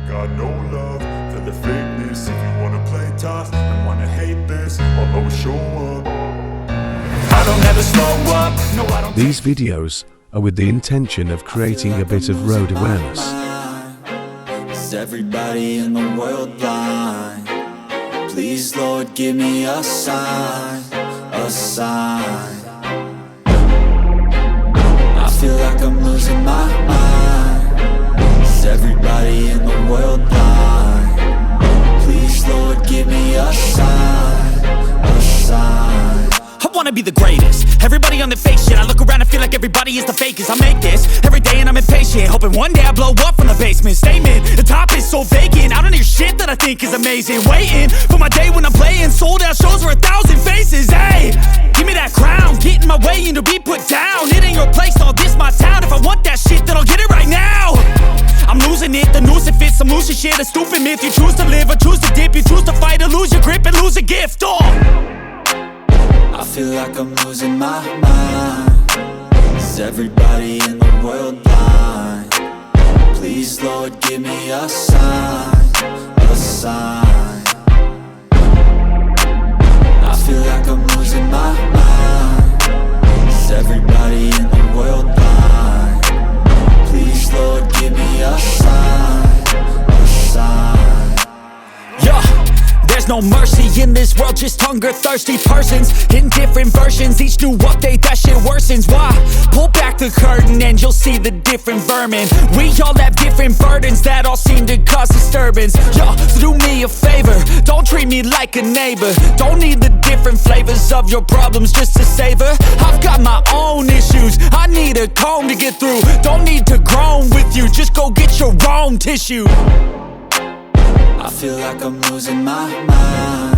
got no love for the fakeness. If you wanna play tough and wanna hate this, I'll always show up. I don't ever slow up, no I don't. These videos are with the intention of creating a bit of road awareness. Is everybody in the world blind? Please Lord give me a sign, a sign. I feel like I'm losing my mind. Is everybody in the world blind? Please Lord give me a sign, a sign. I wanna be the greatest. Everybody on the fake shit. I look around and feel like everybody is the fakest. I make this every day and I'm impatient, hoping one day I blow up from the basement. Statement, the top is so vacant. I don't hear shit that I think is amazing. Waiting for my day when I'm playing sold out shows for 1,000 faces. Hey, give me that crown, get in my way and to be put down. It ain't your place, all this my town. If I want that shit, then I'll get it right now. I'm losing it, the noose it fits, some losing shit. A stupid myth, you choose to live or choose to dip. You choose to fight or lose your grip and lose a gift. I feel like I'm losing my mind. Is everybody in the world blind? Please Lord give me a sign, a sign. I feel like I'm losing my mind. Is everybody in the world blind? Please Lord give me a sign, a sign. Yeah. There's no mercy in this world, just hunger-thirsty persons in different versions. Each new update, that shit worsens. Why? Pull back the curtain and you'll see the different vermin. We all have different burdens that all seem to cause disturbance. Yo, so do me a favor, don't treat me like a neighbor. Don't need the different flavors of your problems just to savor. I've got my own issues, I need a comb to get through. Don't need to groan with you, just go get your own tissue. I feel like I'm losing my mind.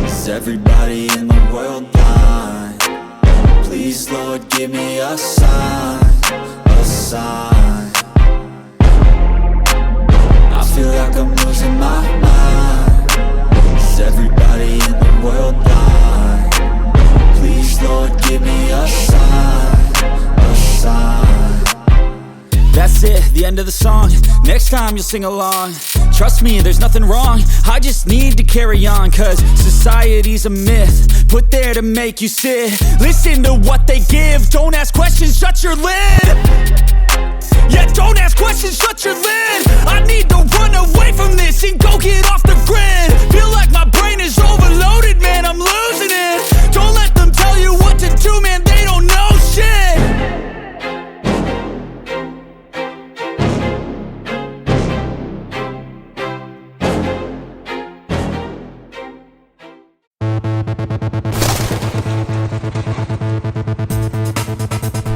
Is everybody in the world blind? Please Lord give me a sign, a sign. I feel like I'm losing my mind. Is everybody in the world blind? Please Lord give me a sign, a sign. That's it, the end of the song. Next time you'll sing along. Trust me, there's nothing wrong. I just need to carry on, cause society's a myth put there to make you sit. Listen to what they give. Don't ask questions, shut your lid. Yeah, don't ask questions, shut your lid. I need to run away from this and go get off the grid. Feel like my brain is overloaded, man, I'm losing it. Don't let them tell you what to do, man, they don't know shit.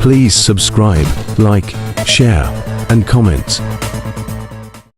Please subscribe, like, share, and comment.